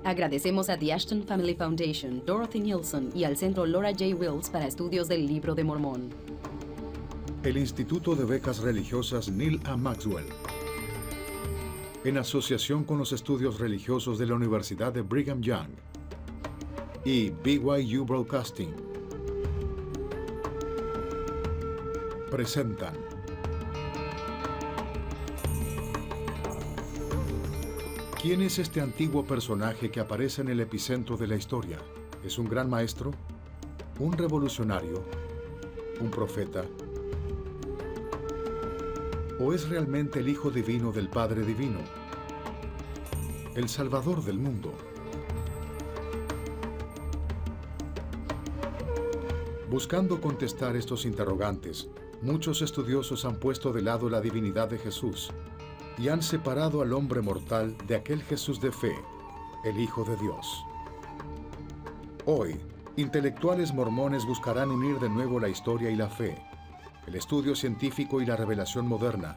Agradecemos a The Ashton Family Foundation, Dorothy Nielsen y al Centro Laura J. Wills para estudios del Libro de Mormón. El Instituto de Becas Religiosas Neil A. Maxwell, en asociación con los estudios religiosos de la Universidad de Brigham Young y BYU Broadcasting, presentan ¿Quién es este antiguo personaje que aparece en el epicentro de la historia? ¿Es un gran maestro? ¿Un revolucionario? ¿Un profeta? ¿O es realmente el Hijo Divino del Padre Divino? El Salvador del mundo. Buscando contestar estos interrogantes, muchos estudiosos han puesto de lado la divinidad de Jesús y han separado al hombre mortal de aquel Jesús de fe, el Hijo de Dios. Hoy, intelectuales mormones buscarán unir de nuevo la historia y la fe, el estudio científico y la revelación moderna,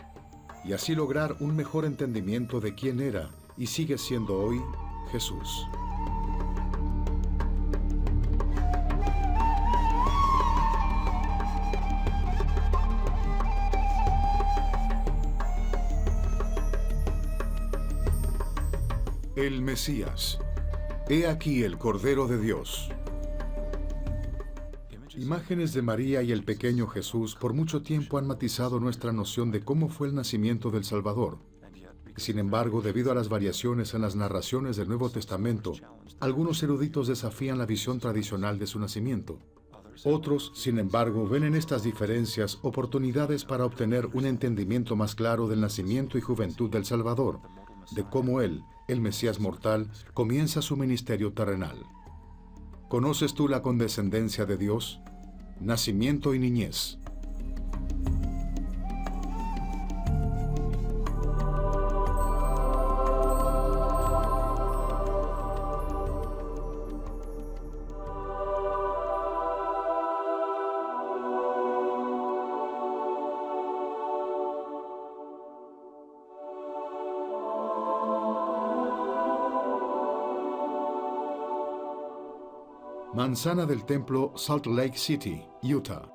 y así lograr un mejor entendimiento de quién era y sigue siendo hoy Jesús. El Mesías. He aquí el Cordero de Dios. Imágenes de María y el pequeño Jesús por mucho tiempo han matizado nuestra noción de cómo fue el nacimiento del Salvador. Sin embargo, debido a las variaciones en las narraciones del Nuevo Testamento, algunos eruditos desafían la visión tradicional de su nacimiento. Otros, sin embargo, ven en estas diferencias oportunidades para obtener un entendimiento más claro del nacimiento y juventud del Salvador, de cómo Él, el Mesías mortal, comienza su ministerio terrenal. ¿Conoces tú la condescendencia de Dios? Nacimiento y niñez. Manzana del Templo, Salt Lake City, Utah.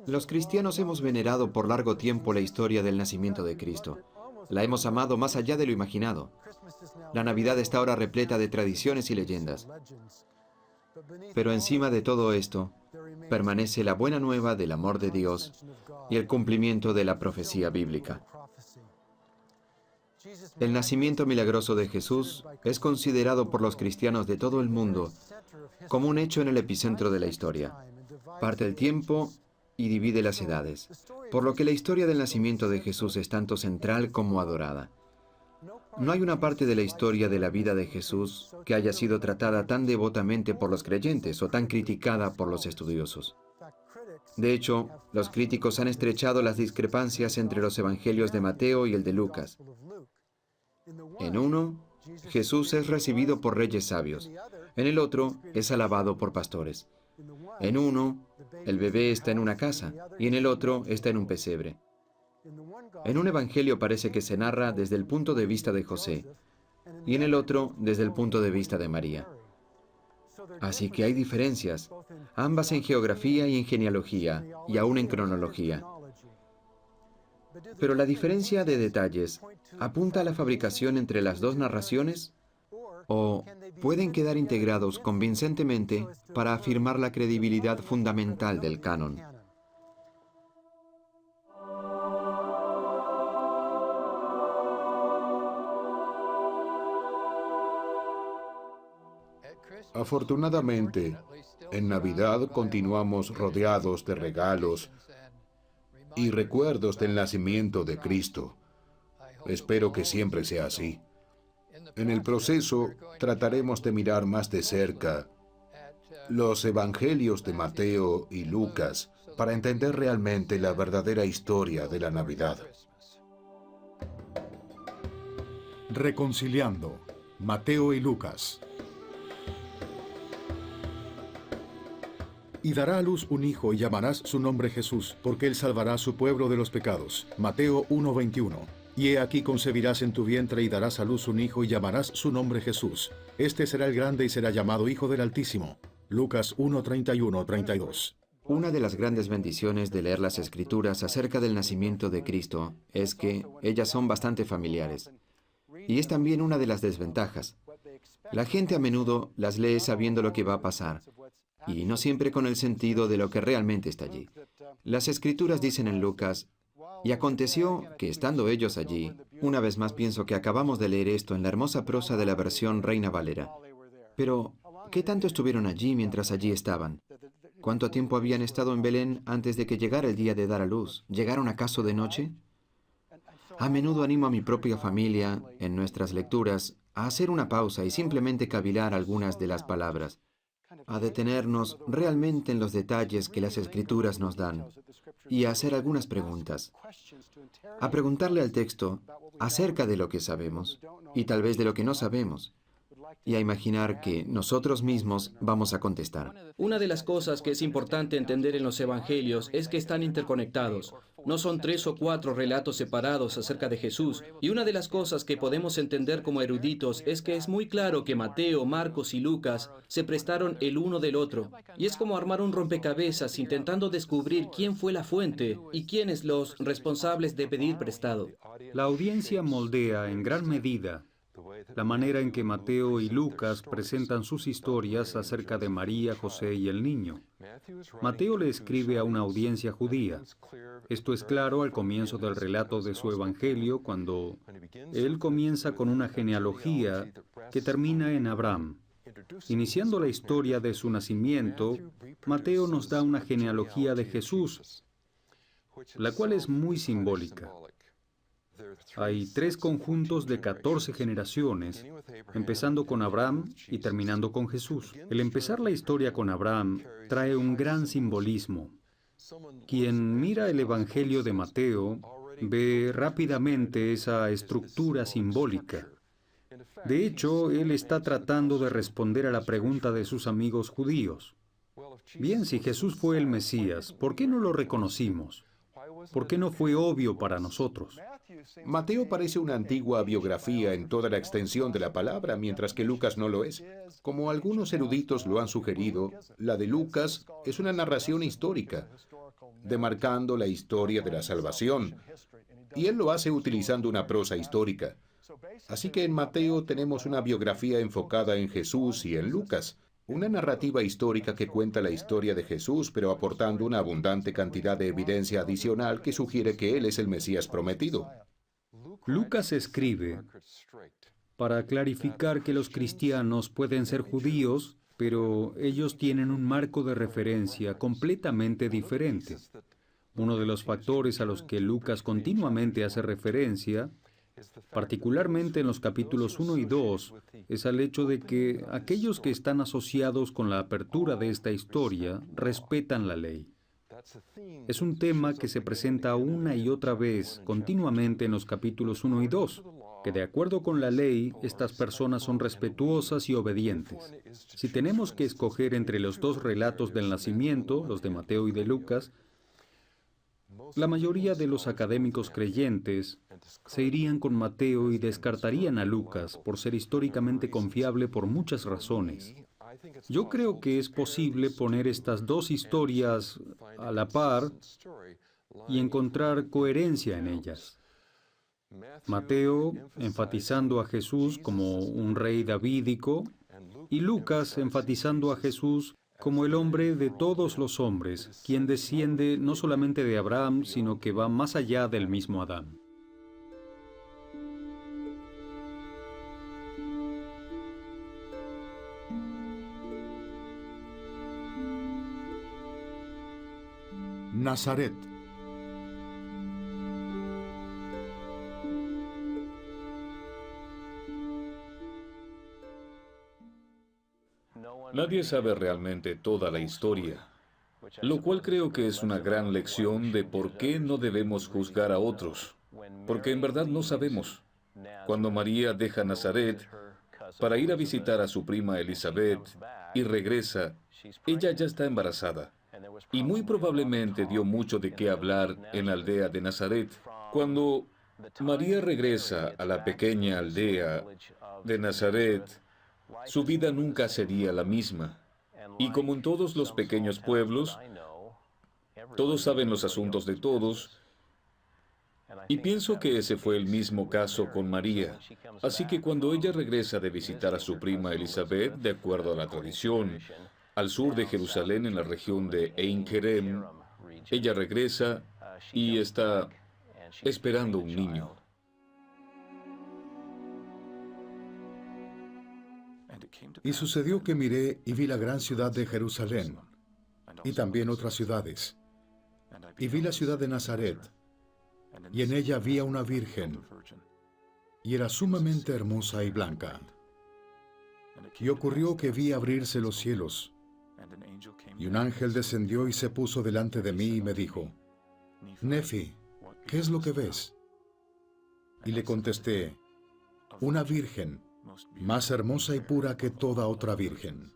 Los cristianos hemos venerado por largo tiempo la historia del nacimiento de Cristo. La hemos amado más allá de lo imaginado. La Navidad está ahora repleta de tradiciones y leyendas. Pero encima de todo esto, permanece la buena nueva del amor de Dios y el cumplimiento de la profecía bíblica. El nacimiento milagroso de Jesús es considerado por los cristianos de todo el mundo como un hecho en el epicentro de la historia. Parte el tiempo y divide las edades, por lo que la historia del nacimiento de Jesús es tanto central como adorada. No hay una parte de la historia de la vida de Jesús que haya sido tratada tan devotamente por los creyentes o tan criticada por los estudiosos. De hecho, los críticos han estrechado las discrepancias entre los evangelios de Mateo y el de Lucas. En uno, Jesús es recibido por reyes sabios. En el otro, es alabado por pastores. En uno, el bebé está en una casa, y en el otro está en un pesebre. En un evangelio parece que se narra desde el punto de vista de José, y en el otro desde el punto de vista de María. Así que hay diferencias, ambas en geografía y en genealogía, y aún en cronología. Pero la diferencia de detalles apunta a la fabricación entre las dos narraciones o pueden quedar integrados convincentemente para afirmar la credibilidad fundamental del canon. Afortunadamente, en Navidad continuamos rodeados de regalos y recuerdos del nacimiento de Cristo. Espero que siempre sea así. En el proceso, trataremos de mirar más de cerca los evangelios de Mateo y Lucas para entender realmente la verdadera historia de la Navidad. Reconciliando, Mateo y Lucas. Y dará a luz un hijo y llamarás su nombre Jesús, porque él salvará a su pueblo de los pecados. Mateo 1:21. Y he aquí concebirás en tu vientre y darás a luz un hijo y llamarás su nombre Jesús. Este será el grande y será llamado Hijo del Altísimo. Lucas 1:31-32. Una de las grandes bendiciones de leer las Escrituras acerca del nacimiento de Cristo es que ellas son bastante familiares. Y es también una de las desventajas. La gente a menudo las lee sabiendo lo que va a pasar, y no siempre con el sentido de lo que realmente está allí. Las Escrituras dicen en Lucas: y aconteció que, estando ellos allí, una vez más pienso que acabamos de leer esto en la hermosa prosa de la versión Reina Valera. Pero, ¿qué tanto estuvieron allí mientras allí estaban? ¿Cuánto tiempo habían estado en Belén antes de que llegara el día de dar a luz? ¿Llegaron acaso de noche? A menudo animo a mi propia familia, en nuestras lecturas, a hacer una pausa y simplemente cavilar algunas de las palabras, a detenernos realmente en los detalles que las Escrituras nos dan y a hacer algunas preguntas, a preguntarle al texto acerca de lo que sabemos y tal vez de lo que no sabemos, y a imaginar que nosotros mismos vamos a contestar. Una de las cosas que es importante entender en los evangelios es que están interconectados. No son 3 o 4 relatos separados acerca de Jesús. Y una de las cosas que podemos entender como eruditos es que es muy claro que Mateo, Marcos y Lucas se prestaron el uno del otro. Y es como armar un rompecabezas intentando descubrir quién fue la fuente y quiénes los responsables de pedir prestado. La audiencia moldea en gran medida la manera en que Mateo y Lucas presentan sus historias acerca de María, José y el niño. Mateo le escribe a una audiencia judía. Esto es claro al comienzo del relato de su evangelio, cuando él comienza con una genealogía que termina en Abraham. Iniciando la historia de su nacimiento, Mateo nos da una genealogía de Jesús, la cual es muy simbólica. Hay 3 conjuntos de 14 generaciones, empezando con Abraham y terminando con Jesús. El empezar la historia con Abraham trae un gran simbolismo. Quien mira el Evangelio de Mateo ve rápidamente esa estructura simbólica. De hecho, él está tratando de responder a la pregunta de sus amigos judíos. Bien, si Jesús fue el Mesías, ¿por qué no lo reconocimos? ¿Por qué no fue obvio para nosotros? Mateo parece una antigua biografía en toda la extensión de la palabra, mientras que Lucas no lo es. Como algunos eruditos lo han sugerido, la de Lucas es una narración histórica, demarcando la historia de la salvación, y él lo hace utilizando una prosa histórica. Así que en Mateo tenemos una biografía enfocada en Jesús y en Lucas, una narrativa histórica que cuenta la historia de Jesús, pero aportando una abundante cantidad de evidencia adicional que sugiere que Él es el Mesías prometido. Lucas escribe para clarificar que los cristianos pueden ser judíos, pero ellos tienen un marco de referencia completamente diferente. Uno de los factores a los que Lucas continuamente hace referencia, particularmente en los capítulos 1 y 2, es al hecho de que aquellos que están asociados con la apertura de esta historia respetan la ley. Es un tema que se presenta una y otra vez continuamente en los capítulos 1 y 2, que de acuerdo con la ley, estas personas son respetuosas y obedientes. Si tenemos que escoger entre los 2 relatos del nacimiento, los de Mateo y de Lucas, la mayoría de los académicos creyentes se irían con Mateo y descartarían a Lucas por ser históricamente confiable por muchas razones. Yo creo que es posible poner estas 2 historias a la par y encontrar coherencia en ellas. Mateo enfatizando a Jesús como un rey davídico y Lucas enfatizando a Jesús como el hombre de todos los hombres, quien desciende no solamente de Abraham, sino que va más allá del mismo Adán. Nazaret. Nadie sabe realmente toda la historia, lo cual creo que es una gran lección de por qué no debemos juzgar a otros, porque en verdad no sabemos. Cuando María deja Nazaret para ir a visitar a su prima Elizabeth y regresa, ella ya está embarazada. Y muy probablemente dio mucho de qué hablar en la aldea de Nazaret. Cuando María regresa a la pequeña aldea de Nazaret. Su vida nunca sería la misma. Y como en todos los pequeños pueblos, todos saben los asuntos de todos, y pienso que ese fue el mismo caso con María. Así que cuando ella regresa de visitar a su prima Elizabeth, de acuerdo a la tradición, al sur de Jerusalén, en la región de Ein Kerem, ella regresa y está esperando un niño. Y sucedió que miré y vi la gran ciudad de Jerusalén, y también otras ciudades. Y vi la ciudad de Nazaret, y en ella vi a una virgen, y era sumamente hermosa y blanca. Y ocurrió que vi abrirse los cielos, y un ángel descendió y se puso delante de mí y me dijo, Nefi, ¿qué es lo que ves? Y le contesté, una virgen, más hermosa y pura que toda otra virgen.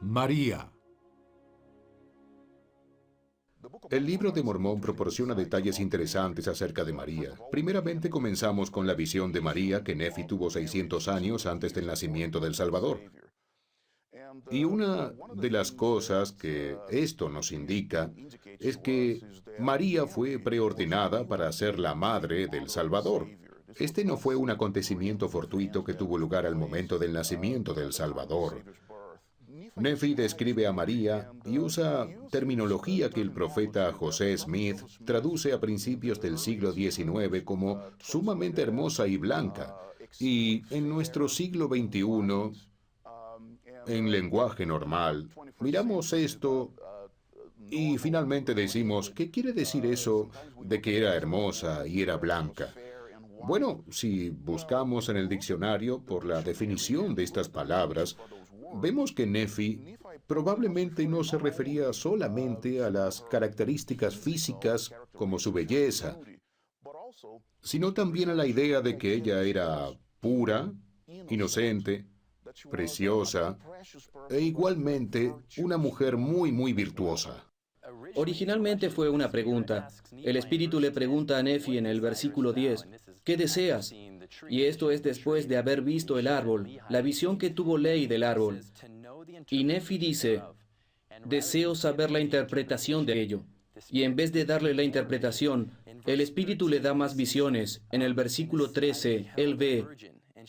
María. El libro de Mormón proporciona detalles interesantes acerca de María. Primeramente comenzamos con la visión de María que Nefi tuvo 600 años antes del nacimiento del Salvador. Y una de las cosas que esto nos indica es que María fue preordenada para ser la madre del Salvador. Este no fue un acontecimiento fortuito que tuvo lugar al momento del nacimiento del Salvador. Nefi describe a María y usa terminología que el profeta José Smith traduce a principios del siglo XIX como sumamente hermosa y blanca. Y en nuestro siglo XXI, en lenguaje normal, miramos esto y finalmente decimos, ¿qué quiere decir eso de que era hermosa y era blanca? Bueno, si buscamos en el diccionario por la definición de estas palabras, vemos que Nefi probablemente no se refería solamente a las características físicas como su belleza, sino también a la idea de que ella era pura, inocente, preciosa e igualmente una mujer muy virtuosa. Originalmente fue una pregunta. El Espíritu le pregunta a Nefi en el versículo 10, ¿qué deseas? Y esto es después de haber visto el árbol, la visión que tuvo Ley del árbol. Y Nefi dice, deseo saber la interpretación de ello. Y en vez de darle la interpretación, el Espíritu le da más visiones. En el versículo 13, él ve,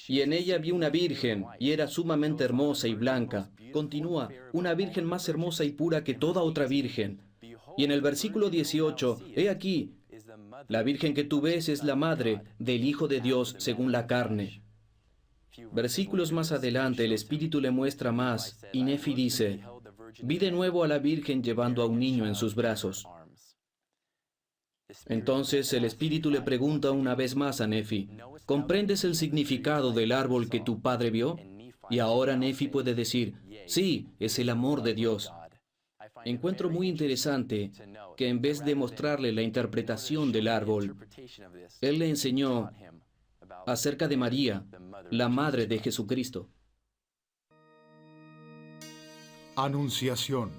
y en ella vi una virgen, y era sumamente hermosa y blanca. Continúa, una virgen más hermosa y pura que toda otra virgen. Y en el versículo 18, he aquí, la virgen que tú ves es la madre del Hijo de Dios según la carne. Versículos más adelante, el Espíritu le muestra más, y Nefi dice, vi de nuevo a la virgen llevando a un niño en sus brazos. Entonces el Espíritu le pregunta una vez más a Nefi, ¿comprendes el significado del árbol que tu padre vio? Y ahora Nefi puede decir, sí, es el amor de Dios. Encuentro muy interesante que en vez de mostrarle la interpretación del árbol, él le enseñó acerca de María, la madre de Jesucristo. Anunciación.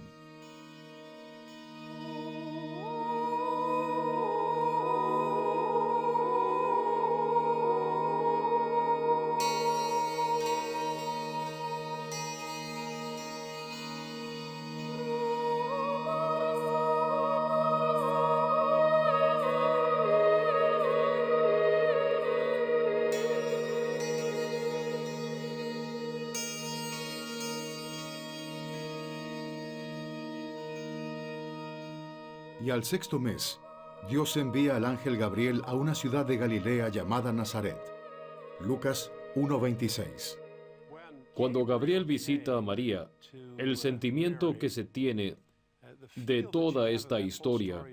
Y al sexto mes, Dios envía al ángel Gabriel a una ciudad de Galilea llamada Nazaret. Lucas 1:26. Cuando Gabriel visita a María, el sentimiento que se tiene de toda esta historia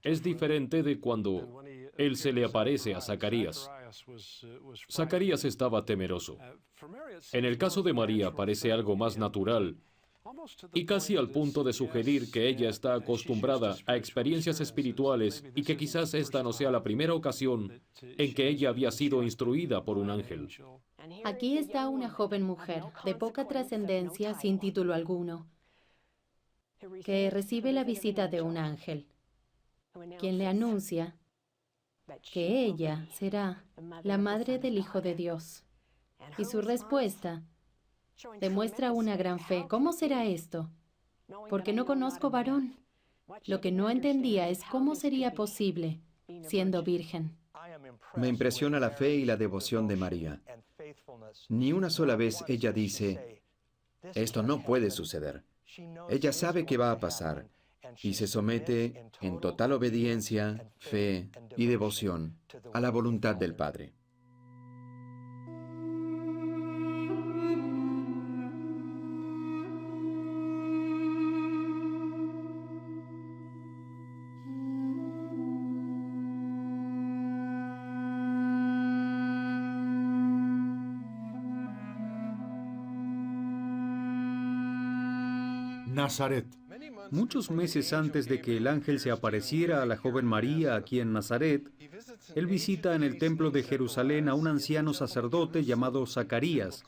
es diferente de cuando él se le aparece a Zacarías. Zacarías estaba temeroso. En el caso de María parece algo más natural y casi al punto de sugerir que ella está acostumbrada a experiencias espirituales y que quizás esta no sea la primera ocasión en que ella había sido instruida por un ángel. Aquí está una joven mujer de poca trascendencia, sin título alguno, que recibe la visita de un ángel, quien le anuncia que ella será la madre del Hijo de Dios. Y su respuesta demuestra una gran fe. ¿Cómo será esto? Porque no conozco varón. Lo que no entendía es cómo sería posible siendo virgen. Me impresiona la fe y la devoción de María. Ni una sola vez ella dice, esto no puede suceder. Ella sabe que va a pasar y se somete en total obediencia, fe y devoción a la voluntad del Padre. Nazaret. Muchos meses antes de que el ángel se apareciera a la joven María aquí en Nazaret, él visita en el templo de Jerusalén a un anciano sacerdote llamado Zacarías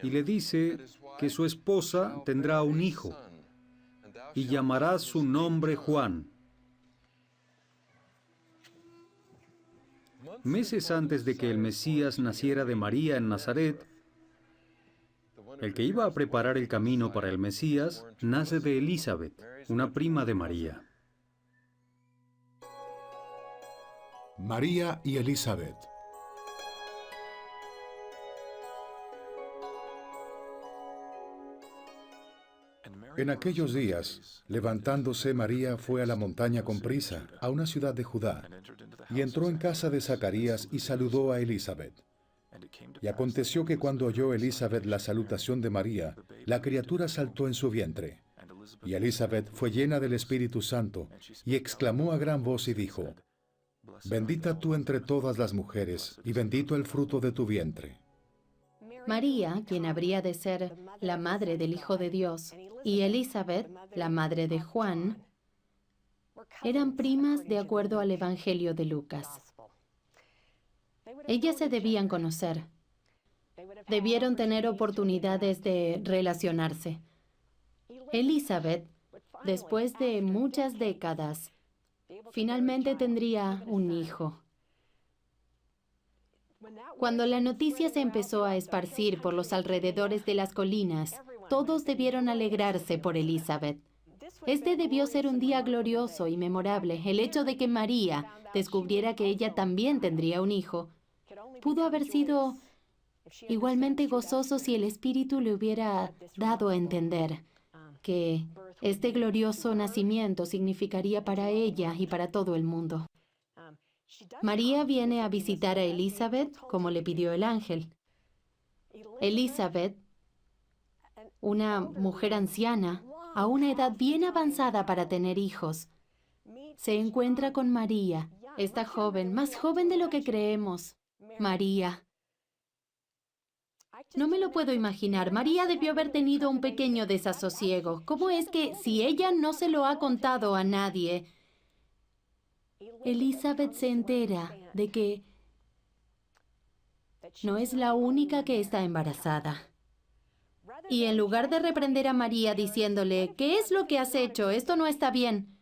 y le dice que su esposa tendrá un hijo y llamará su nombre Juan. Meses antes de que el Mesías naciera de María en Nazaret, el que iba a preparar el camino para el Mesías nace de Elizabeth, una prima de María. María y Elizabeth. En aquellos días, levantándose María fue a la montaña con prisa, a una ciudad de Judá, y entró en casa de Zacarías y saludó a Elizabeth. Y aconteció que cuando oyó Elizabeth la salutación de María, la criatura saltó en su vientre. Y Elizabeth fue llena del Espíritu Santo, y exclamó a gran voz y dijo, Bendita tú entre todas las mujeres, y bendito el fruto de tu vientre. María, quien habría de ser la madre del Hijo de Dios, y Elizabeth, la madre de Juan, eran primas de acuerdo al Evangelio de Lucas. Ellas se debían conocer. Debieron tener oportunidades de relacionarse. Elizabeth, después de muchas décadas, finalmente tendría un hijo. Cuando la noticia se empezó a esparcir por los alrededores de las colinas, todos debieron alegrarse por Elizabeth. Este debió ser un día glorioso y memorable. El hecho de que María descubriera que ella también tendría un hijo pudo haber sido igualmente gozoso si el Espíritu le hubiera dado a entender que este glorioso nacimiento significaría para ella y para todo el mundo. María viene a visitar a Elizabeth como le pidió el ángel. Elizabeth, una mujer anciana, a una edad bien avanzada para tener hijos, se encuentra con María, esta joven, más joven de lo que creemos. María. No me lo puedo imaginar. María debió haber tenido un pequeño desasosiego. ¿Cómo es que, si ella no se lo ha contado a nadie, Elizabeth se entera de que no es la única que está embarazada? Y en lugar de reprender a María diciéndole, ¿qué es lo que has hecho? Esto no está bien.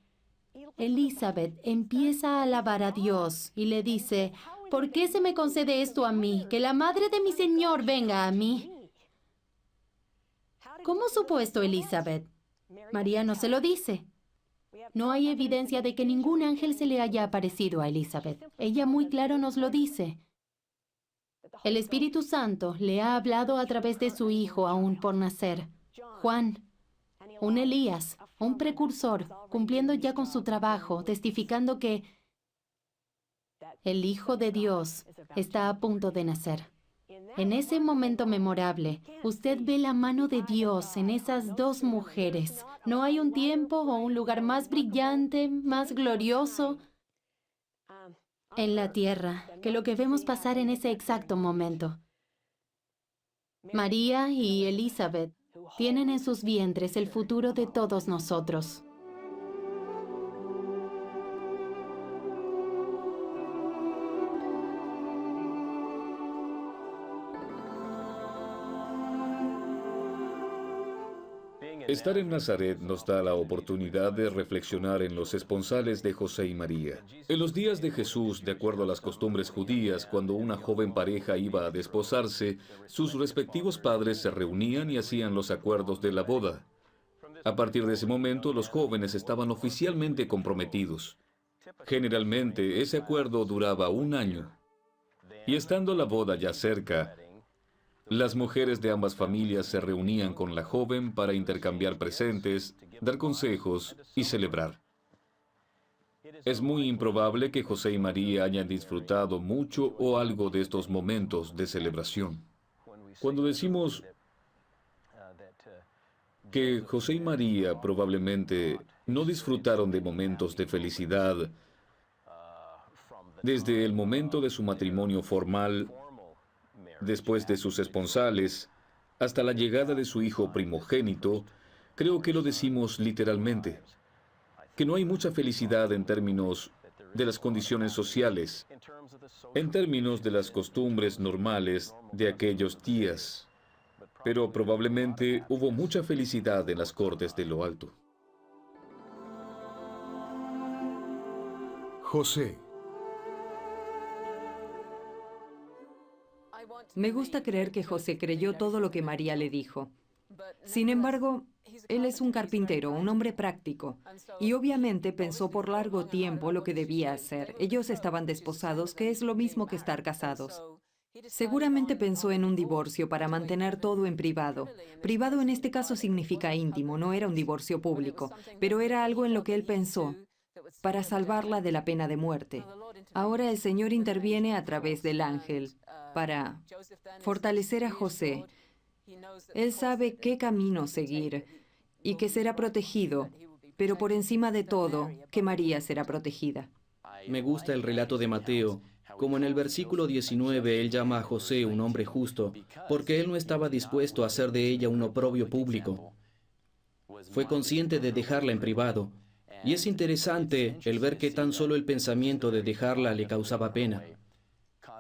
Elizabeth empieza a alabar a Dios y le dice, ¿por qué se me concede esto a mí? Que la madre de mi Señor venga a mí. ¿Cómo supo esto Elizabeth? María no se lo dice. No hay evidencia de que ningún ángel se le haya aparecido a Elizabeth. Ella muy claro nos lo dice. El Espíritu Santo le ha hablado a través de su hijo aún por nacer, Juan, un Elías, un precursor, cumpliendo ya con su trabajo, testificando que el Hijo de Dios está a punto de nacer. En ese momento memorable, usted ve la mano de Dios en esas dos mujeres. No hay un tiempo o un lugar más brillante, más glorioso en la tierra que lo que vemos pasar en ese exacto momento. María y Elizabeth tienen en sus vientres el futuro de todos nosotros. Estar en Nazaret nos da la oportunidad de reflexionar en los esponsales de José y María. En los días de Jesús, de acuerdo a las costumbres judías, cuando una joven pareja iba a desposarse, sus respectivos padres se reunían y hacían los acuerdos de la boda. A partir de ese momento, los jóvenes estaban oficialmente comprometidos. Generalmente, ese acuerdo duraba 1 año. Y estando la boda ya cerca, las mujeres de ambas familias se reunían con la joven para intercambiar presentes, dar consejos y celebrar. Es muy improbable que José y María hayan disfrutado mucho o algo de estos momentos de celebración. Cuando decimos que José y María probablemente no disfrutaron de momentos de felicidad desde el momento de su matrimonio formal, después de sus esponsales, hasta la llegada de su hijo primogénito, creo que lo decimos literalmente, que no hay mucha felicidad en términos de las condiciones sociales, en términos de las costumbres normales de aquellos días, pero probablemente hubo mucha felicidad en las cortes de lo alto. José. Me gusta creer que José creyó todo lo que María le dijo. Sin embargo, él es un carpintero, un hombre práctico, y obviamente pensó por largo tiempo lo que debía hacer. Ellos estaban desposados, que es lo mismo que estar casados. Seguramente pensó en un divorcio para mantener todo en privado. Privado en este caso significa íntimo, no era un divorcio público, pero era algo en lo que él pensó para salvarla de la pena de muerte. Ahora el Señor interviene a través del ángel para fortalecer a José. Él sabe qué camino seguir y que será protegido, pero por encima de todo, que María será protegida. Me gusta el relato de Mateo. Como en el versículo 19, él llama a José un hombre justo, porque él no estaba dispuesto a hacer de ella un oprobio público. Fue consciente de dejarla en privado. Y es interesante el ver que tan solo el pensamiento de dejarla le causaba pena.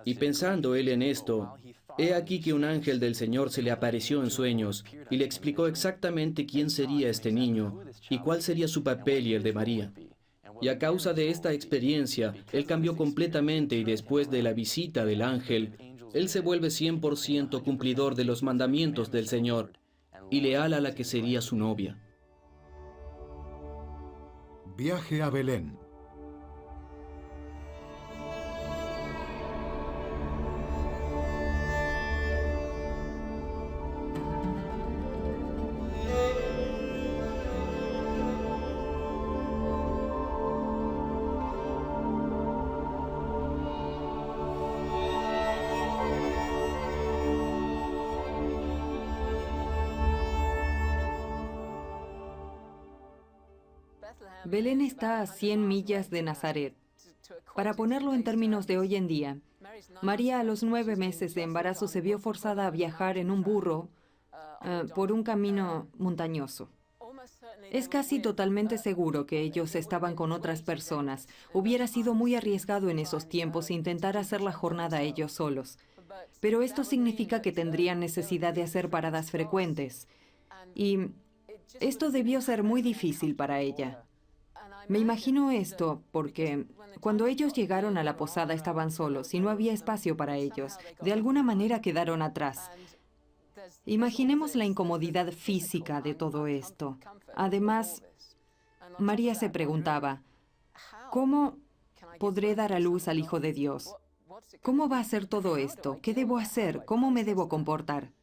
Y pensando él en esto, he aquí que un ángel del Señor se le apareció en sueños y le explicó exactamente quién sería este niño y cuál sería su papel y el de María. Y a causa de esta experiencia, él cambió completamente y después de la visita del ángel, él se vuelve 100% cumplidor de los mandamientos del Señor y leal a la que sería su novia. Viaje a Belén. Belén está a 100 millas de Nazaret. Para ponerlo en términos de hoy en día, María a los 9 meses de embarazo se vio forzada a viajar en un burro por un camino montañoso. Es casi totalmente seguro que ellos estaban con otras personas. Hubiera sido muy arriesgado en esos tiempos intentar hacer la jornada ellos solos. Pero esto significa que tendrían necesidad de hacer paradas frecuentes. Y esto debió ser muy difícil para ella. Me imagino esto porque cuando ellos llegaron a la posada estaban solos y no había espacio para ellos. De alguna manera quedaron atrás. Imaginemos la incomodidad física de todo esto. Además, María se preguntaba, ¿cómo podré dar a luz al Hijo de Dios? ¿Cómo va a ser todo esto? ¿Qué debo hacer? ¿Cómo me debo comportar?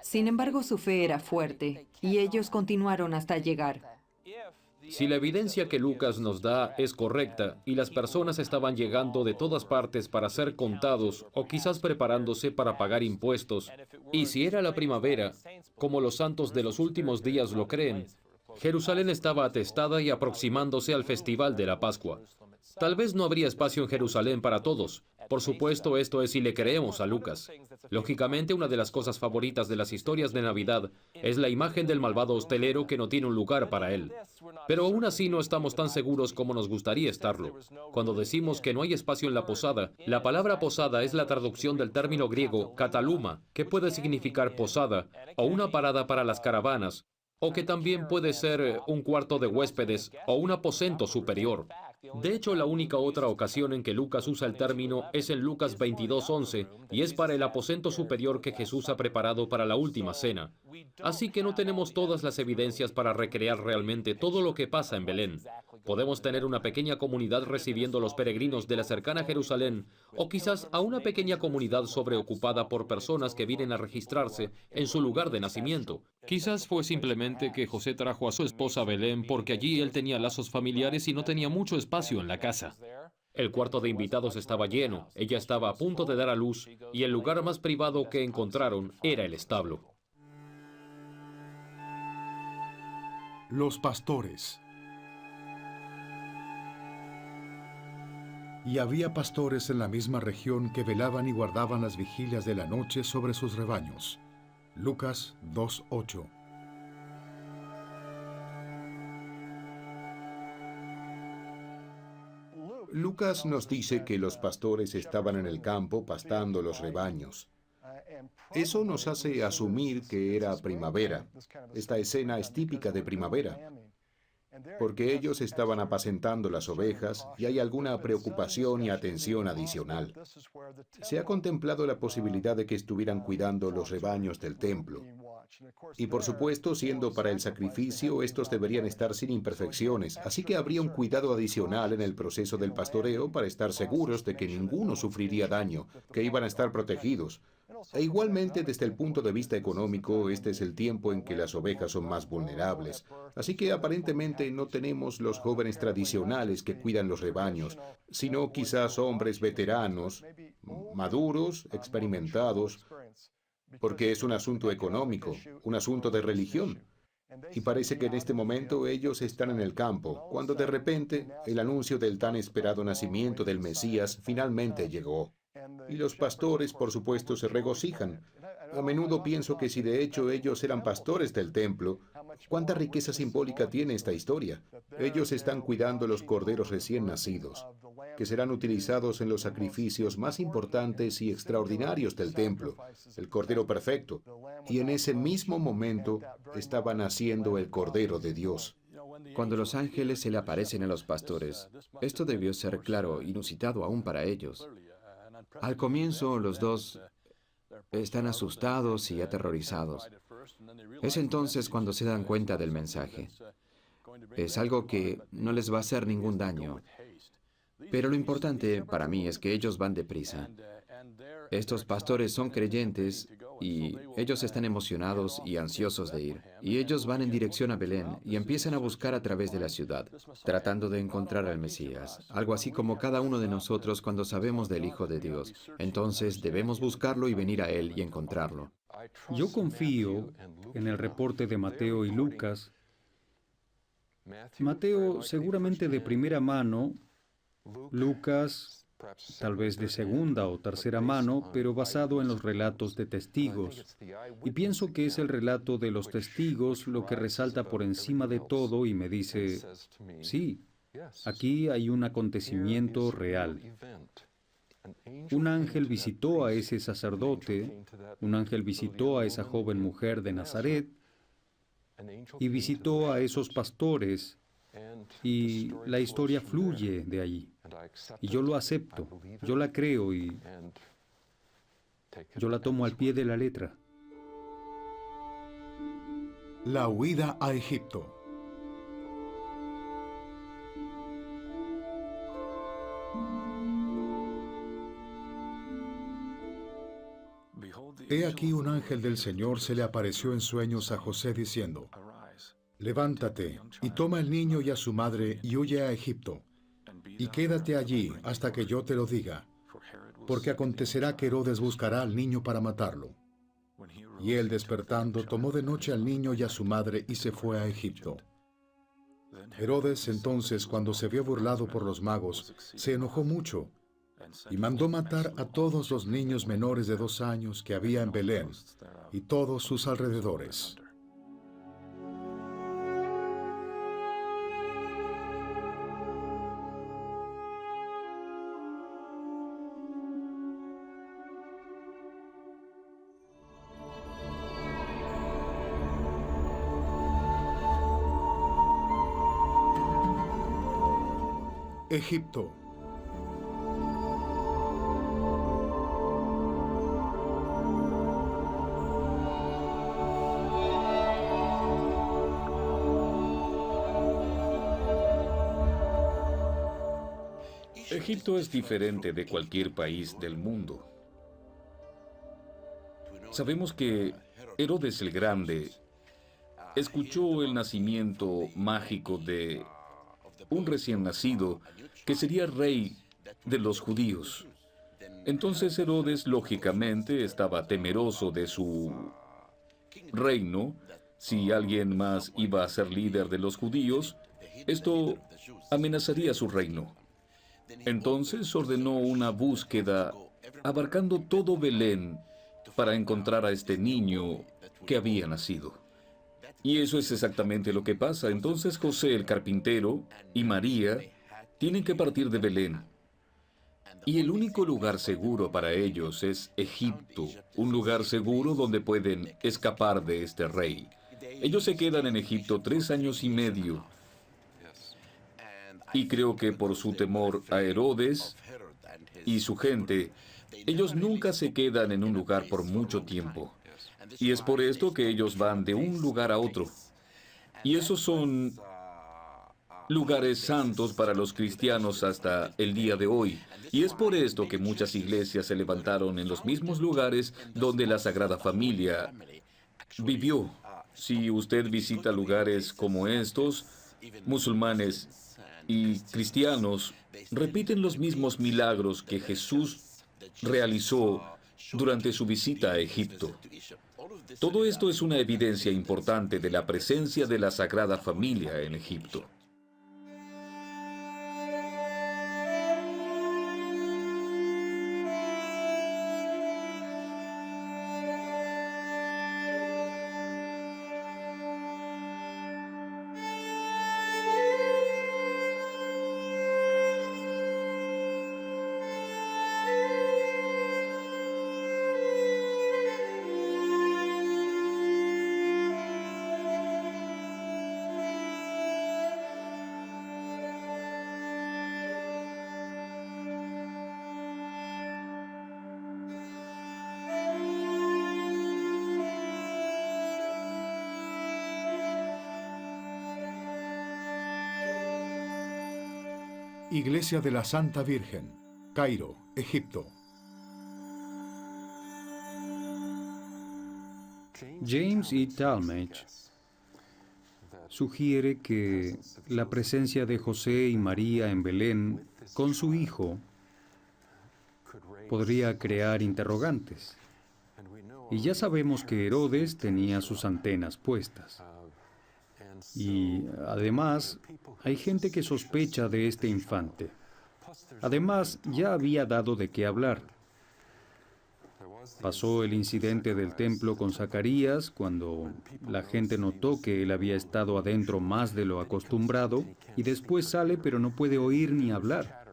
Sin embargo, su fe era fuerte y ellos continuaron hasta llegar. Si la evidencia que Lucas nos da es correcta y las personas estaban llegando de todas partes para ser contados o quizás preparándose para pagar impuestos, y si era la primavera, como los santos de los últimos días lo creen, Jerusalén estaba atestada y aproximándose al festival de la Pascua. Tal vez no habría espacio en Jerusalén para todos. Por supuesto, esto es si le creemos a Lucas. Lógicamente, una de las cosas favoritas de las historias de Navidad es la imagen del malvado hostelero que no tiene un lugar para él. Pero aún así no estamos tan seguros como nos gustaría estarlo. Cuando decimos que no hay espacio en la posada, la palabra posada es la traducción del término griego kataluma, que puede significar posada o una parada para las caravanas, o que también puede ser un cuarto de huéspedes o un aposento superior. De hecho, la única otra ocasión en que Lucas usa el término es en Lucas 22:11, y es para el aposento superior que Jesús ha preparado para la última cena. Así que no tenemos todas las evidencias para recrear realmente todo lo que pasa en Belén. Podemos tener una pequeña comunidad recibiendo a los peregrinos de la cercana Jerusalén, o quizás a una pequeña comunidad sobreocupada por personas que vienen a registrarse en su lugar de nacimiento. Quizás fue simplemente que José trajo a su esposa a Belén porque allí él tenía lazos familiares y no tenía mucho espacio en la casa. El cuarto de invitados estaba lleno, ella estaba a punto de dar a luz, y el lugar más privado que encontraron era el establo. Los pastores. Y había pastores en la misma región que velaban y guardaban las vigilias de la noche sobre sus rebaños. Lucas 2:8. Lucas nos dice que los pastores estaban en el campo pastando los rebaños. Eso nos hace asumir que era primavera. Esta escena es típica de primavera, porque ellos estaban apacentando las ovejas y hay alguna preocupación y atención adicional. Se ha contemplado la posibilidad de que estuvieran cuidando los rebaños del templo. Y por supuesto, siendo para el sacrificio, estos deberían estar sin imperfecciones, así que habría un cuidado adicional en el proceso del pastoreo para estar seguros de que ninguno sufriría daño, que iban a estar protegidos. E igualmente, desde el punto de vista económico, este es el tiempo en que las ovejas son más vulnerables. Así que aparentemente no tenemos los jóvenes tradicionales que cuidan los rebaños, sino quizás hombres veteranos, maduros, experimentados, porque es un asunto económico, un asunto de religión. Y parece que en este momento ellos están en el campo, cuando de repente el anuncio del tan esperado nacimiento del Mesías finalmente llegó. Y los pastores, por supuesto, se regocijan. A menudo pienso que si de hecho ellos eran pastores del templo, ¿cuánta riqueza simbólica tiene esta historia? Ellos están cuidando los corderos recién nacidos, que serán utilizados en los sacrificios más importantes y extraordinarios del templo, el cordero perfecto. Y en ese mismo momento estaba naciendo el Cordero de Dios. Cuando los ángeles se le aparecen a los pastores, esto debió ser, claro, inusitado aún para ellos. Al comienzo, los dos están asustados y aterrorizados. Es entonces cuando se dan cuenta del mensaje. Es algo que no les va a hacer ningún daño. Pero lo importante para mí es que ellos van deprisa. Estos pastores son creyentes y ellos están emocionados y ansiosos de ir. Y ellos van en dirección a Belén y empiezan a buscar a través de la ciudad, tratando de encontrar al Mesías. Algo así como cada uno de nosotros cuando sabemos del Hijo de Dios. Entonces debemos buscarlo y venir a Él y encontrarlo. Yo confío en el reporte de Mateo y Lucas. Mateo seguramente de primera mano, Lucas tal vez de segunda o tercera mano, pero basado en los relatos de testigos. Y pienso que es el relato de los testigos lo que resalta por encima de todo y me dice, sí, aquí hay un acontecimiento real. Un ángel visitó a ese sacerdote, un ángel visitó a esa joven mujer de Nazaret y visitó a esos pastores y la historia fluye de allí. Y yo lo acepto, yo la creo y yo la tomo al pie de la letra. La huida a Egipto. He aquí un ángel del Señor se le apareció en sueños a José diciendo, levántate y toma al niño y a su madre y huye a Egipto, y quédate allí hasta que yo te lo diga, porque acontecerá que Herodes buscará al niño para matarlo. Y él despertando tomó de noche al niño y a su madre y se fue a Egipto. Herodes entonces, cuando se vio burlado por los magos, se enojó mucho y mandó matar a todos los niños menores de 2 años que había en Belén y todos sus alrededores. Egipto. Egipto es diferente de cualquier país del mundo. Sabemos que Herodes el Grande escuchó el nacimiento mágico de un recién nacido que sería rey de los judíos. Entonces Herodes, lógicamente, estaba temeroso de su reino. Si alguien más iba a ser líder de los judíos, esto amenazaría su reino. Entonces ordenó una búsqueda abarcando todo Belén para encontrar a este niño que había nacido. Y eso es exactamente lo que pasa. Entonces José el carpintero y María tienen que partir de Belén. Y el único lugar seguro para ellos es Egipto, un lugar seguro donde pueden escapar de este rey. Ellos se quedan en Egipto 3 años y medio. Y creo que por su temor a Herodes y su gente, ellos nunca se quedan en un lugar por mucho tiempo. Y es por esto que ellos van de un lugar a otro. Y esos son lugares santos para los cristianos hasta el día de hoy. Y es por esto que muchas iglesias se levantaron en los mismos lugares donde la Sagrada Familia vivió. Si usted visita lugares como estos, musulmanes y cristianos repiten los mismos milagros que Jesús realizó durante su visita a Egipto. Todo esto es una evidencia importante de la presencia de la Sagrada Familia en Egipto. Iglesia de la Santa Virgen, Cairo, Egipto. James E. Talmage sugiere que la presencia de José y María en Belén con su hijo podría crear interrogantes. Y ya sabemos que Herodes tenía sus antenas puestas. Y además, hay gente que sospecha de este infante. Además, ya había dado de qué hablar. Pasó el incidente del templo con Zacarías, cuando la gente notó que él había estado adentro más de lo acostumbrado, y después sale pero no puede oír ni hablar.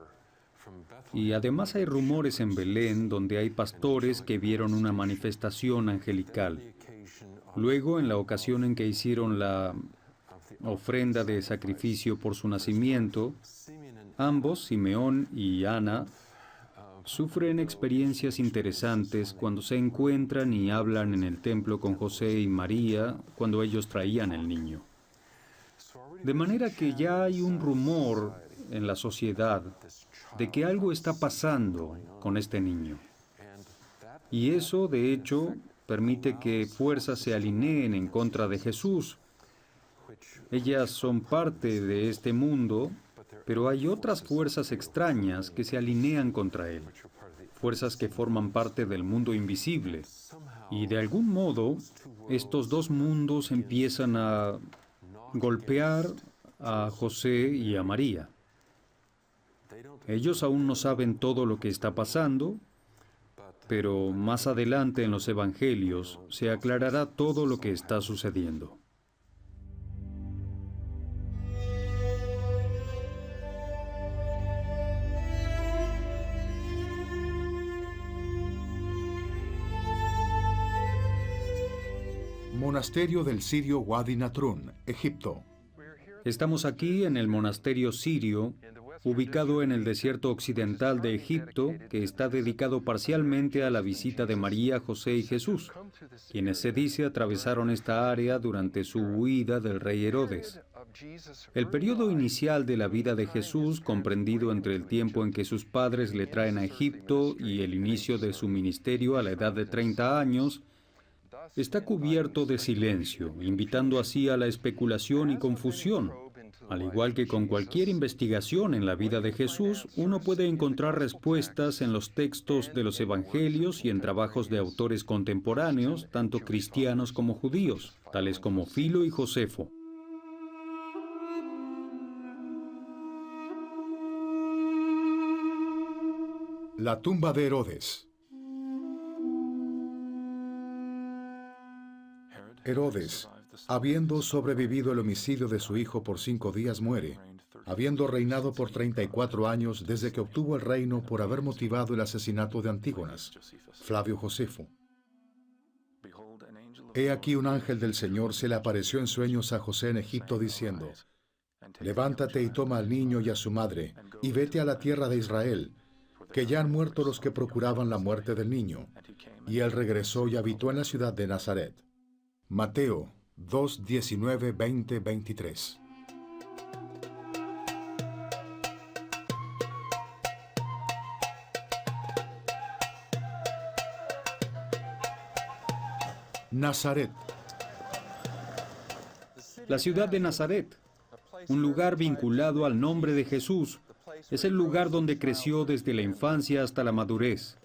Y además hay rumores en Belén donde hay pastores que vieron una manifestación angelical. Luego, en la ocasión en que hicieron la ofrenda de sacrificio por su nacimiento, ambos, Simeón y Ana, sufren experiencias interesantes cuando se encuentran y hablan en el templo con José y María cuando ellos traían el niño. De manera que ya hay un rumor en la sociedad de que algo está pasando con este niño. Y eso, de hecho, permite que fuerzas se alineen en contra de Jesús. Ellas son parte de este mundo, pero hay otras fuerzas extrañas que se alinean contra él, fuerzas que forman parte del mundo invisible. Y de algún modo, estos dos mundos empiezan a golpear a José y a María. Ellos aún no saben todo lo que está pasando, pero más adelante en los evangelios se aclarará todo lo que está sucediendo. Monasterio del Sirio Wadi Natrun, Egipto. Estamos aquí en el monasterio sirio ubicado en el desierto occidental de Egipto, que está dedicado parcialmente a la visita de María, José y Jesús, quienes se dice atravesaron esta área durante su huida del rey Herodes. El periodo inicial de la vida de Jesús, comprendido entre el tiempo en que sus padres le traen a Egipto y el inicio de su ministerio a la edad de 30 años, está cubierto de silencio, invitando así a la especulación y confusión. Al igual que con cualquier investigación en la vida de Jesús, uno puede encontrar respuestas en los textos de los evangelios y en trabajos de autores contemporáneos, tanto cristianos como judíos, tales como Filo y Josefo. La tumba de Herodes. Herodes, habiendo sobrevivido el homicidio de su hijo por 5 días, muere, habiendo reinado por 34 años desde que obtuvo el reino por haber motivado el asesinato de Antígonas, Flavio Josefo. He aquí un ángel del Señor se le apareció en sueños a José en Egipto diciendo: levántate y toma al niño y a su madre, y vete a la tierra de Israel, que ya han muerto los que procuraban la muerte del niño. Y él regresó y habitó en la ciudad de Nazaret. Mateo 2, 19, 20, 23. Nazaret. La ciudad de Nazaret, un lugar vinculado al nombre de Jesús, es el lugar donde creció desde la infancia hasta la madurez.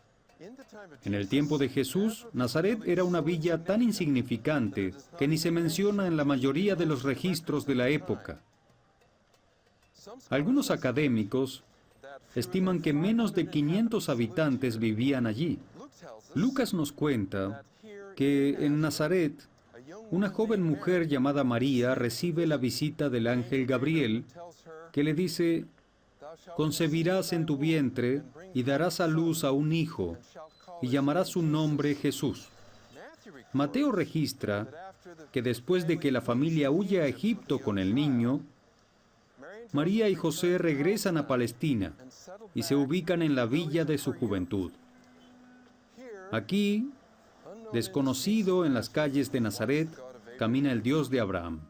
En el tiempo de Jesús, Nazaret era una villa tan insignificante que ni se menciona en la mayoría de los registros de la época. Algunos académicos estiman que menos de 500 habitantes vivían allí. Lucas nos cuenta que en Nazaret, una joven mujer llamada María recibe la visita del ángel Gabriel, que le dice: concebirás en tu vientre y darás a luz a un hijo, y llamarás su nombre Jesús. Mateo registra que después de que la familia huye a Egipto con el niño, María y José regresan a Palestina y se ubican en la villa de su juventud. Aquí, desconocido en las calles de Nazaret, camina el Dios de Abraham.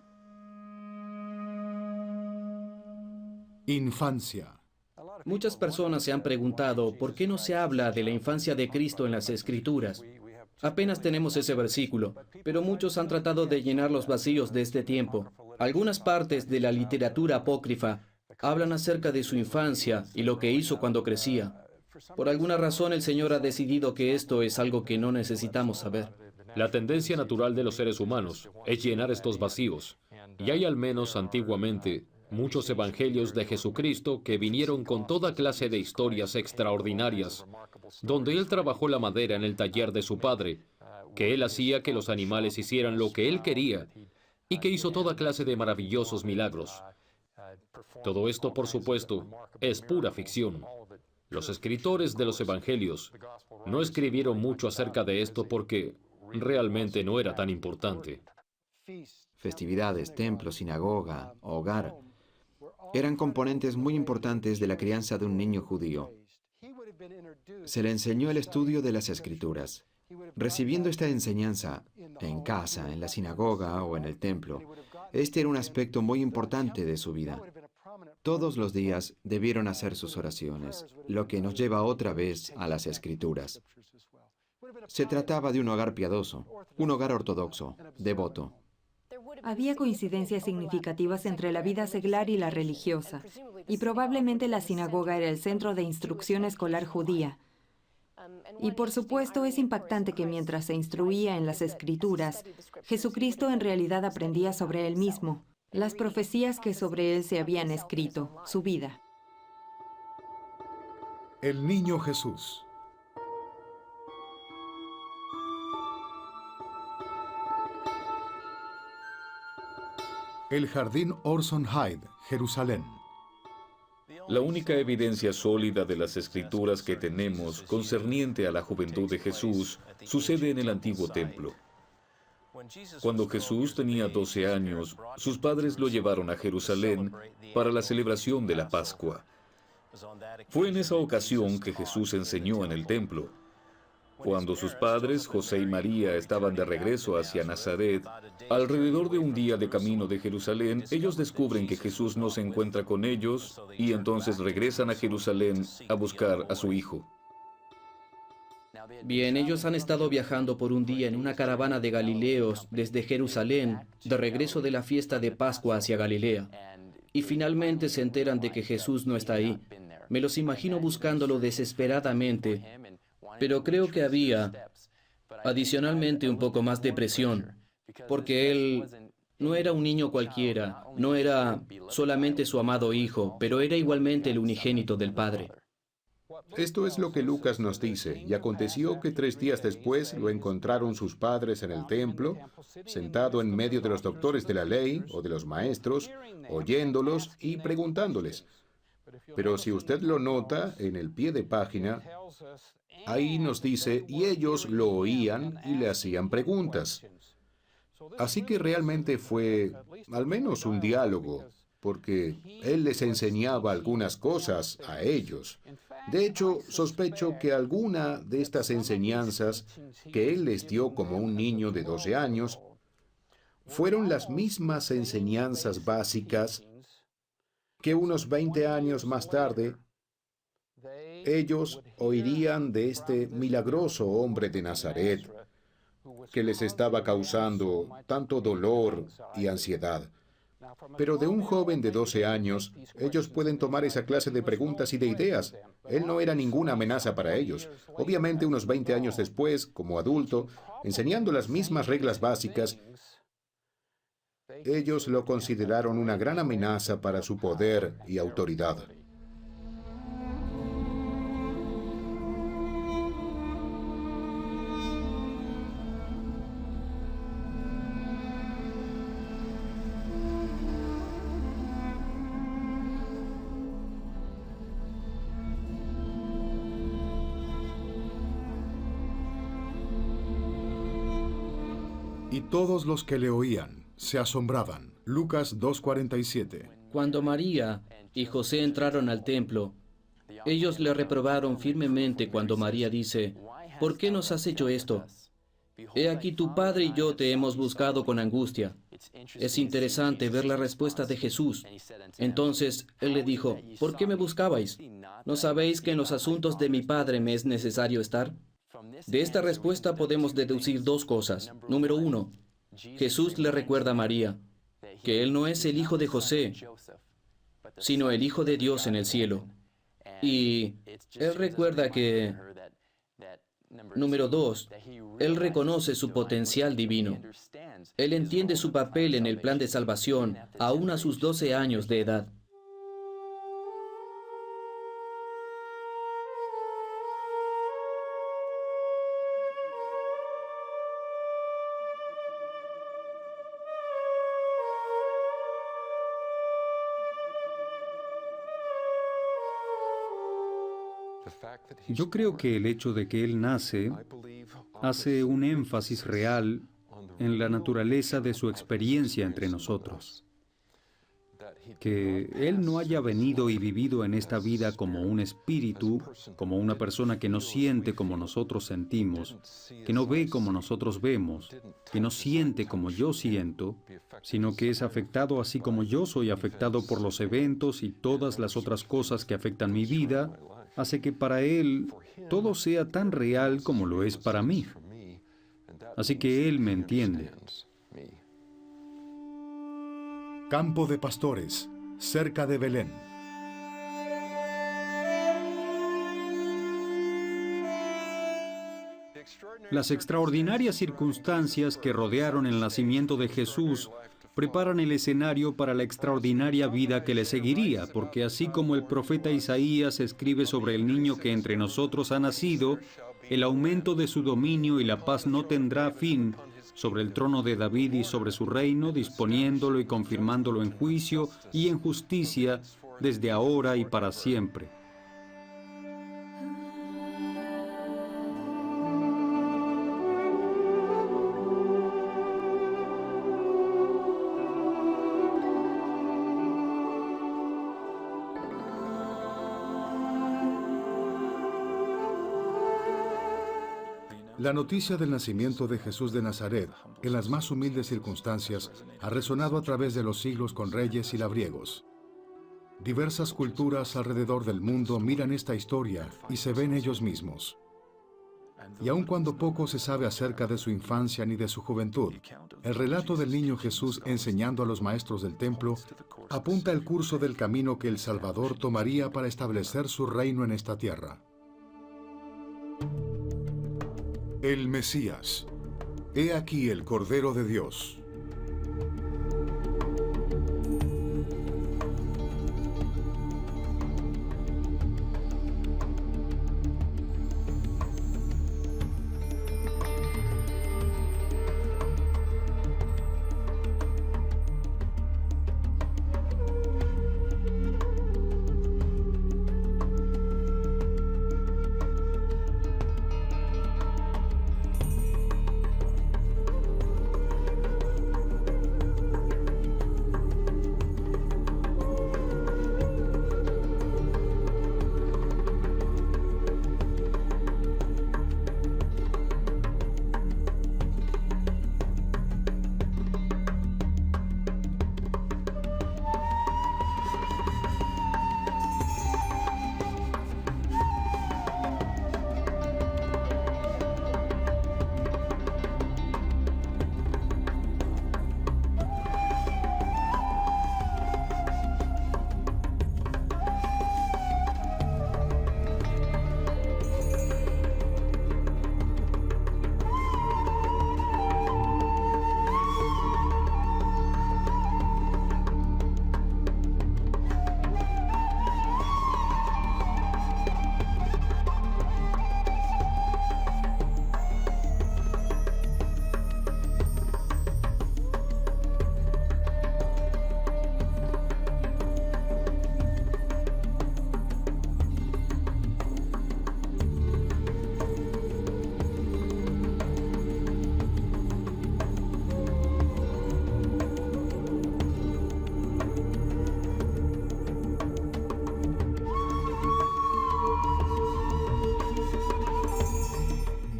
Infancia. Muchas personas se han preguntado por qué no se habla de la infancia de Cristo en las Escrituras. Apenas tenemos ese versículo, pero muchos han tratado de llenar los vacíos de este tiempo. Algunas partes de la literatura apócrifa hablan acerca de su infancia y lo que hizo cuando crecía. Por alguna razón el Señor ha decidido que esto es algo que no necesitamos saber. La tendencia natural de los seres humanos es llenar estos vacíos. Y hay al menos antiguamente muchos evangelios de Jesucristo que vinieron con toda clase de historias extraordinarias, donde Él trabajó la madera en el taller de su padre, que Él hacía que los animales hicieran lo que Él quería, y que hizo toda clase de maravillosos milagros. Todo esto, por supuesto, es pura ficción. Los escritores de los evangelios no escribieron mucho acerca de esto porque realmente no era tan importante. Festividades, templo, sinagoga, hogar, eran componentes muy importantes de la crianza de un niño judío. Se le enseñó el estudio de las Escrituras. Recibiendo esta enseñanza en casa, en la sinagoga o en el templo, este era un aspecto muy importante de su vida. Todos los días debieron hacer sus oraciones, lo que nos lleva otra vez a las Escrituras. Se trataba de un hogar piadoso, un hogar ortodoxo, devoto. Había coincidencias significativas entre la vida seglar y la religiosa, y probablemente la sinagoga era el centro de instrucción escolar judía. Y por supuesto es impactante que mientras se instruía en las Escrituras, Jesucristo en realidad aprendía sobre él mismo, las profecías que sobre él se habían escrito, su vida. El niño Jesús. El jardín Orson Hyde, Jerusalén. La única evidencia sólida de las Escrituras que tenemos concerniente a la juventud de Jesús sucede en el antiguo templo. Cuando Jesús tenía 12 años, sus padres lo llevaron a Jerusalén para la celebración de la Pascua. Fue en esa ocasión que Jesús enseñó en el templo. Cuando sus padres, José y María, estaban de regreso hacia Nazaret, alrededor de un día de camino de Jerusalén, ellos descubren que Jesús no se encuentra con ellos y entonces regresan a Jerusalén a buscar a su hijo. Bien, ellos han estado viajando por un día en una caravana de Galileos desde Jerusalén, de regreso de la fiesta de Pascua hacia Galilea. Y finalmente se enteran de que Jesús no está ahí. Me los imagino buscándolo desesperadamente, pero creo que había, adicionalmente, un poco más de presión, porque él no era un niño cualquiera, no era solamente su amado hijo, pero era igualmente el unigénito del Padre. Esto es lo que Lucas nos dice. Y aconteció que 3 días después lo encontraron sus padres en el templo, sentado en medio de los doctores de la ley o de los maestros, oyéndolos y preguntándoles. Pero si usted lo nota en el pie de página, ahí nos dice, y ellos lo oían y le hacían preguntas. Así que realmente fue al menos un diálogo, porque él les enseñaba algunas cosas a ellos. De hecho, sospecho que alguna de estas enseñanzas que él les dio como un niño de 12 años fueron las mismas enseñanzas básicas que unos 20 años más tarde ellos oirían de este milagroso hombre de Nazaret que les estaba causando tanto dolor y ansiedad. Pero de un joven de 12 años, ellos pueden tomar esa clase de preguntas y de ideas. Él no era ninguna amenaza para ellos. Obviamente, unos 20 años después, como adulto, enseñando las mismas reglas básicas, ellos lo consideraron una gran amenaza para su poder y autoridad. Y todos los que le oían se asombraban. Lucas 2:47. Cuando María y José entraron al templo, ellos le reprobaron firmemente cuando María dice, ¿por qué nos has hecho esto? He aquí tu padre y yo te hemos buscado con angustia. Es interesante ver la respuesta de Jesús. Entonces él le dijo, ¿por qué me buscabais? ¿No sabéis que en los asuntos de mi padre me es necesario estar? De esta respuesta podemos deducir 2 cosas. Número 1, Jesús le recuerda a María que él no es el hijo de José, sino el Hijo de Dios en el cielo. Y él recuerda que, número 2, él reconoce su potencial divino. Él entiende su papel en el plan de salvación, aún a sus 12 años de edad. Yo creo que el hecho de que Él nace hace un énfasis real en la naturaleza de su experiencia entre nosotros. Que Él no haya venido y vivido en esta vida como un espíritu, como una persona que no siente como nosotros sentimos, que no ve como nosotros vemos, que no siente como yo siento, sino que es afectado así como yo soy afectado por los eventos y todas las otras cosas que afectan mi vida, hace que para Él todo sea tan real como lo es para mí. Así que Él me entiende. Campo de pastores, cerca de Belén. Las extraordinarias circunstancias que rodearon el nacimiento de Jesús preparan el escenario para la extraordinaria vida que le seguiría, porque así como el profeta Isaías escribe sobre el niño que entre nosotros ha nacido, el aumento de su dominio y la paz no tendrá fin sobre el trono de David y sobre su reino, disponiéndolo y confirmándolo en juicio y en justicia desde ahora y para siempre. La noticia del nacimiento de Jesús de Nazaret, en las más humildes circunstancias, ha resonado a través de los siglos con reyes y labriegos. Diversas culturas alrededor del mundo miran esta historia y se ven ellos mismos. Y aun cuando poco se sabe acerca de su infancia ni de su juventud, el relato del niño Jesús enseñando a los maestros del templo apunta el curso del camino que el Salvador tomaría para establecer su reino en esta tierra. El Mesías. He aquí el Cordero de Dios.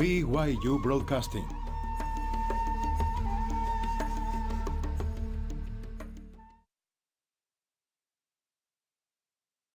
BYU Broadcasting.